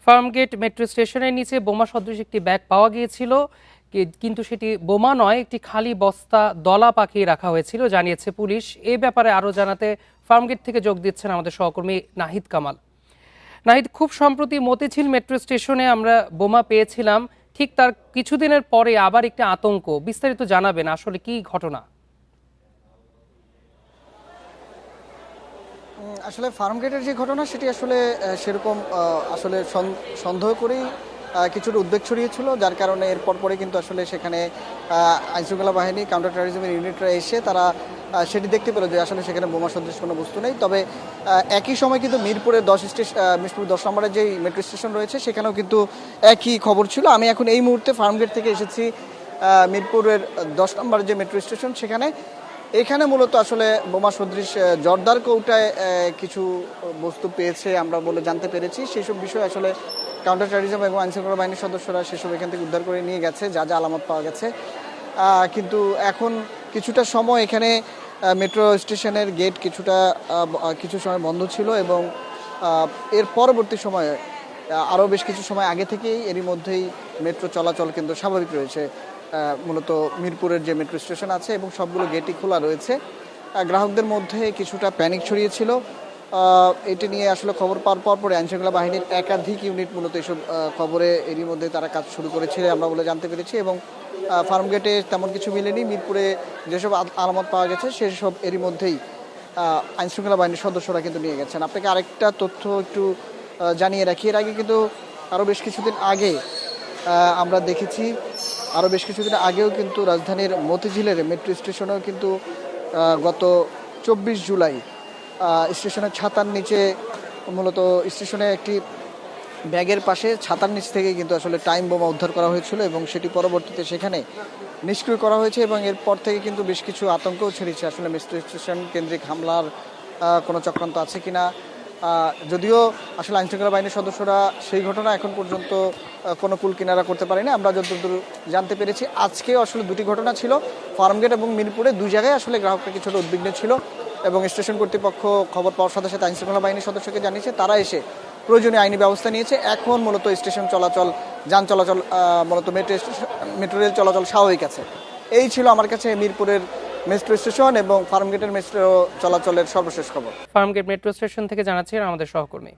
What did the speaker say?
Farmgate metro স্টেশনের নিচে বোমা সদৃশ একটি ব্যাগ পাওয়া গিয়েছিল, কিন্তু সেটি বোমা নয়, একটি খালি বস্তা দলা পাকিয়ে রাখা হয়েছিল জানিয়েছে পুলিশ। এ ব্যাপারে আরও জানাতে ফার্মগেট থেকে যোগ দিচ্ছেন আমাদের সহকর্মী নাহিদ কামাল। নাহিদ, খুব সম্প্রতি মতিঝিল মেট্রো স্টেশনে আমরা বোমা পেয়েছিলাম, ঠিক তার কিছুদিনের পরে আবার একটি আতঙ্ক। বিস্তারিত জানাবেন, আসলে কি ঘটনা? আসলে ফার্মগেটের যে ঘটনা সেটি আসলে সেরকম আসলে সন্দেহ করেই কিছুটা উদ্বেগ ছড়িয়েছিল, যার কারণে এরপর পরে কিন্তু আসলে সেখানে আইনশৃঙ্খলা বাহিনী, কাউন্টার টেরোরিজমের ইউনিটরা এসে তারা সেটি দেখতে পেল যে আসলে সেখানে বোমা সদৃশ কোনো বস্তু নেই। তবে একই সময় কিন্তু মিরপুরের মিরপুর 10 নম্বরের যেই মেট্রো স্টেশন রয়েছে সেখানেও কিন্তু একই খবর ছিল। আমি এখন এই মুহূর্তে ফার্মগেট থেকে এসেছি মিরপুরের 10 নম্বরের যে মেট্রো স্টেশন সেখানে। এখানে মূলত আসলে বোমা সদৃশ জর্দার কৌটায় কিছু বস্তু পেয়েছে আমরা বলে জানতে পেরেছি। সেসব বিষয় আসলে কাউন্টার টেরোরিজম এবং আইনশৃঙ্খলা বাহিনীর সদস্যরা সেসব এখান থেকে উদ্ধার করে নিয়ে গেছে, যা যা আলামত পাওয়া গেছে। কিন্তু এখন কিছুটা সময় এখানে মেট্রো স্টেশনের গেট কিছু সময় বন্ধ ছিল এবং এর পরবর্তী সময়ে আরও বেশ কিছু সময় আগে থেকেই এরই মধ্যেই মেট্রো চলাচল কিন্তু স্বাভাবিক রয়েছে। মূলত মিরপুরের যে মেট্রো স্টেশন আছে এবং সবগুলো গেটই খোলা রয়েছে। গ্রাহকদের মধ্যে কিছুটা প্যানিক ছড়িয়েছিল। এটি নিয়ে আসলে খবর পাওয়ার পরে আইনশৃঙ্খলা বাহিনীর একাধিক ইউনিট মূলত এসব খবরে এরই মধ্যে তারা কাজ শুরু করেছিল আমরা বলে জানতে পেরেছি। এবং ফার্মগেটে তেমন কিছু মিলেনি, মিরপুরে যেসব আলামত পাওয়া গেছে সেসব এরই মধ্যেই আইনশৃঙ্খলা বাহিনীর সদস্যরা কিন্তু নিয়ে গেছেন। আপনাকে আরেকটা তথ্য একটু জানিয়ে রাখি, এর আগে কিন্তু আরও বেশ কিছুদিন আগে আমরা দেখেছি, আরও বেশ কিছুদিন আগেও কিন্তু রাজধানীর মতিঝিলের মেট্রো স্টেশনেও কিন্তু গত 24 জুলাই স্টেশনের ছাতার নিচে মূলত স্টেশনে একটি ব্যাগের পাশে ছাতার নিচ থেকে কিন্তু আসলে টাইম বোমা উদ্ধার করা হয়েছিল এবং সেটি পরবর্তীতে সেখানে নিষ্ক্রিয় করা হয়েছে। এবং এরপর থেকে কিন্তু বেশ কিছু আতঙ্কও ছড়িয়েছে আসলে মেট্রো স্টেশন কেন্দ্রিক হামলার কোনো চক্রান্ত আছে কিনা। যদিও আসলে আইনশৃঙ্খলা বাহিনীর সদস্যরা সেই ঘটনা এখন পর্যন্ত কোনো কুল কিনারা করতে পারেনি। আমরা যতদূর জানতে পেরেছি আজকে আসলে দুটি ঘটনা ছিল, ফার্মগেট এবং মিরপুরে দুই জায়গায় আসলে গ্রাহকরা কিছুটা উদ্বিগ্ন ছিল এবং স্টেশন কর্তৃপক্ষ খবর পাওয়ার সাথে সাথে আইনশৃঙ্খলা বাহিনীর সদস্যকে জানিয়েছে, তারা এসে প্রয়োজনীয় আইনি ব্যবস্থা নিয়েছে। এখন মূলত স্টেশন চলাচল, যান চলাচল, মূলত মেট্রো রেল চলাচল স্বাভাবিক আছে। এই ছিল আমার কাছে মিরপুরের মেট্রো স্টেশন এবং ফার্মগেটের মেট্রো চলাচলের সর্বশেষ খবর। ফার্মগেট মেট্রো স্টেশন থেকে জানাচ্ছেন আমাদের সহকর্মী।